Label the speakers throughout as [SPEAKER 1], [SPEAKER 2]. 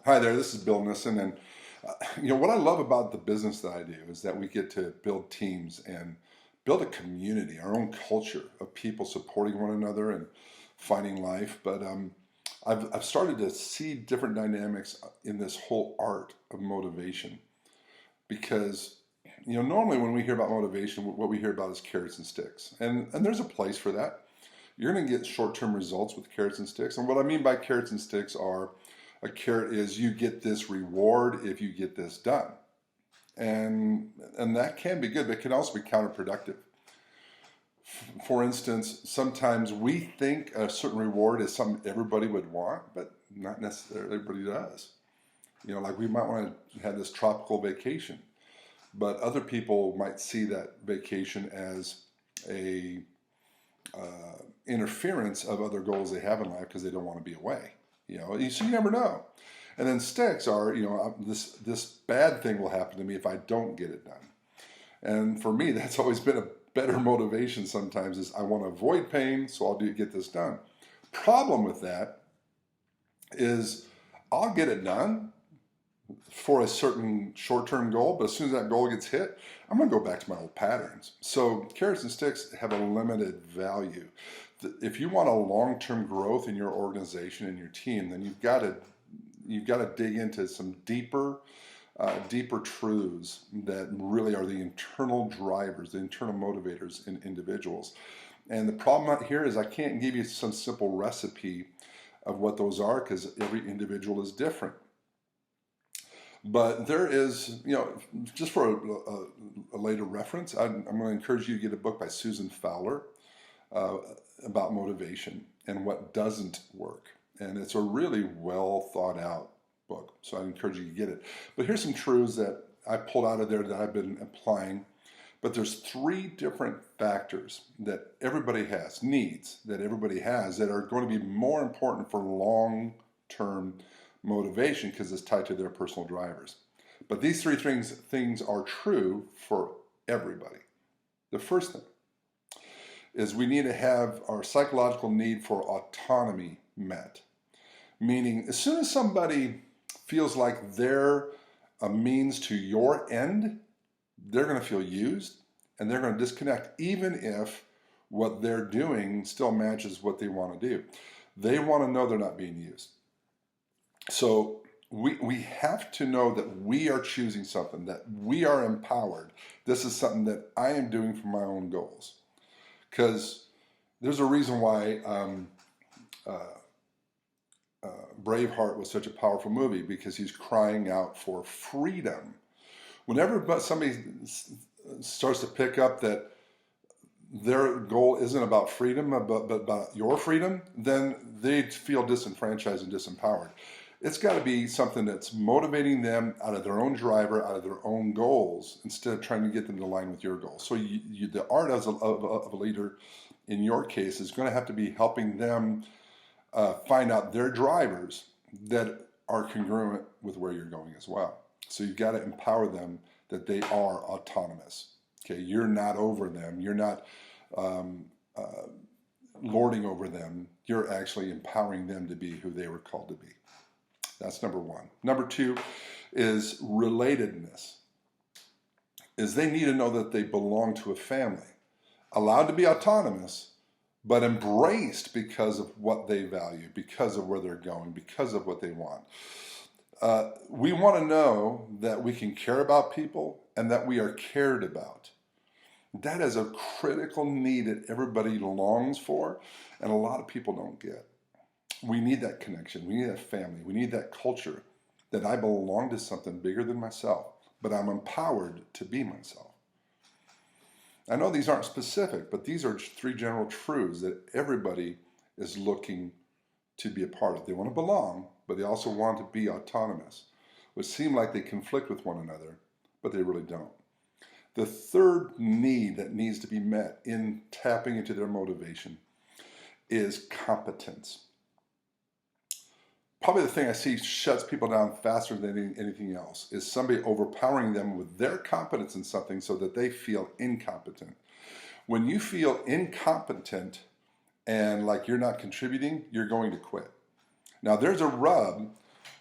[SPEAKER 1] Hi there, this is Bill Nissen, and what I love about the business that I do is that we get to build teams and build a community, our own culture of people supporting one another and finding life. But I've started to see different dynamics in this whole art of motivation because normally when we hear about motivation, what we hear about is carrots and sticks, and there's a place for that. You're going to get short-term results with carrots and sticks. And what I mean by carrots and sticks are a carrot is you get this reward if you get this done. And that can be good, but it can also be counterproductive. For instance, sometimes we think a certain reward is something everybody would want, but not necessarily everybody does. Like we might want to have this tropical vacation, but other people might see that vacation as a interference of other goals they have in life because they don't want to be away. So you never know. And then sticks are, this bad thing will happen to me if I don't get it done. And for me, that's always been a better motivation sometimes is I want to avoid pain, so I'll get this done. Problem with that is I'll get it done for a certain short-term goal, but as soon as that goal gets hit, I'm going to go back to my old patterns. So carrots and sticks have a limited value. If you want a long-term growth in your organization and your team, then you've got to dig into some deeper truths that really are the internal drivers, the internal motivators in individuals. And the problem out here is I can't give you some simple recipe of what those are because every individual is different. But there is, just for a later reference, I'm going to encourage you to get a book by Susan Fowler about motivation and what doesn't work. And it's a really well thought out book. So I encourage you to get it. But here's some truths that I pulled out of there that I've been applying. But there's 3 different factors that everybody has, needs that everybody has that are going to be more important for long-term motivation because it's tied to their personal drivers. But these 3 things are true for everybody. The first thing is we need to have our psychological need for autonomy met. Meaning, as soon as somebody feels like they're a means to your end, they're going to feel used and they're going to disconnect, even if what they're doing still matches what they want to do. They want to know they're not being used. So we have to know that we are choosing something, that we are empowered. This is something that I am doing for my own goals. Because there's a reason why Braveheart was such a powerful movie, because he's crying out for freedom. Whenever somebody starts to pick up that their goal isn't about freedom, but about your freedom, then they feel disenfranchised and disempowered. It's got to be something that's motivating them out of their own driver, out of their own goals, instead of trying to get them to align with your goals. So the art of a leader, in your case, is going to have to be helping them find out their drivers that are congruent with where you're going as well. So you've got to empower them that they are autonomous. Okay, you're not over them. You're not lording over them. You're actually empowering them to be who they were called to be. That's number 1. Number 2 is relatedness. Is they need to know that they belong to a family, allowed to be autonomous, but embraced because of what they value, because of where they're going, because of what they want. We want to know that we can care about people and that we are cared about. That is a critical need that everybody longs for, and a lot of people don't get. We need that connection. We need that family. We need that culture that I belong to something bigger than myself, but I'm empowered to be myself. I know these aren't specific, but these are 3 general truths that everybody is looking to be a part of. They want to belong, but they also want to be autonomous, which seem like they conflict with one another, but they really don't. The third need that needs to be met in tapping into their motivation is competence. Probably the thing I see shuts people down faster than anything else is somebody overpowering them with their competence in something so that they feel incompetent. When you feel incompetent and like you're not contributing, you're going to quit. Now there's a rub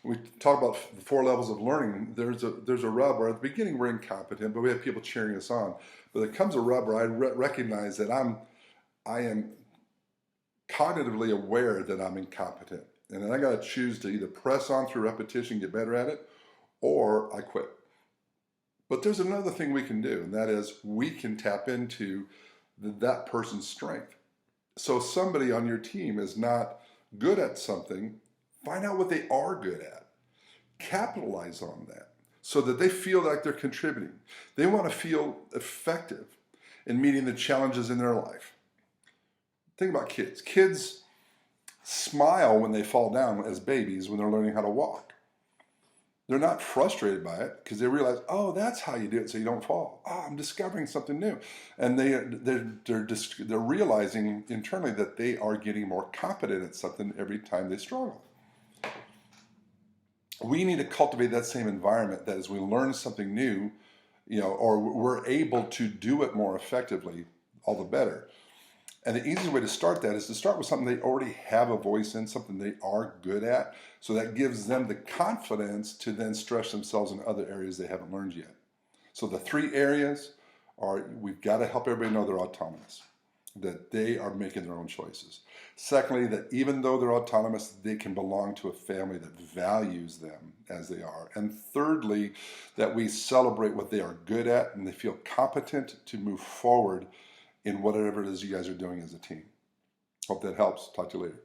[SPEAKER 1] we talk about the 4 levels of learning. There's a rub where at the beginning we're incompetent, but we have people cheering us on. But there comes a rub where I recognize that I am cognitively aware that I'm incompetent, and then I got to choose to either press on through repetition, get better at it, or I quit. But there's another thing we can do, and that is we can tap into that person's strength. So if somebody on your team is not good at something, find out what they are good at. Capitalize on that so that they feel like they're contributing. They want to feel effective in meeting the challenges in their life. Think about kids. Kids smile when they fall down as babies when they're learning how to walk. They're not frustrated by it because they realize, oh, that's how you do it so you don't fall. Oh, I'm discovering something new. And they're realizing internally that they are getting more competent at something every time they struggle. We need to cultivate that same environment that as we learn something new, or we're able to do it more effectively, all the better. And the easiest way to start that is to start with something they already have a voice in, something they are good at. So that gives them the confidence to then stretch themselves in other areas they haven't learned yet. So the 3 areas are, we've got to help everybody know they're autonomous, that they are making their own choices. Secondly, that even though they're autonomous, they can belong to a family that values them as they are. And thirdly, that we celebrate what they are good at and they feel competent to move forward in whatever it is you guys are doing as a team. Hope that helps. Talk to you later.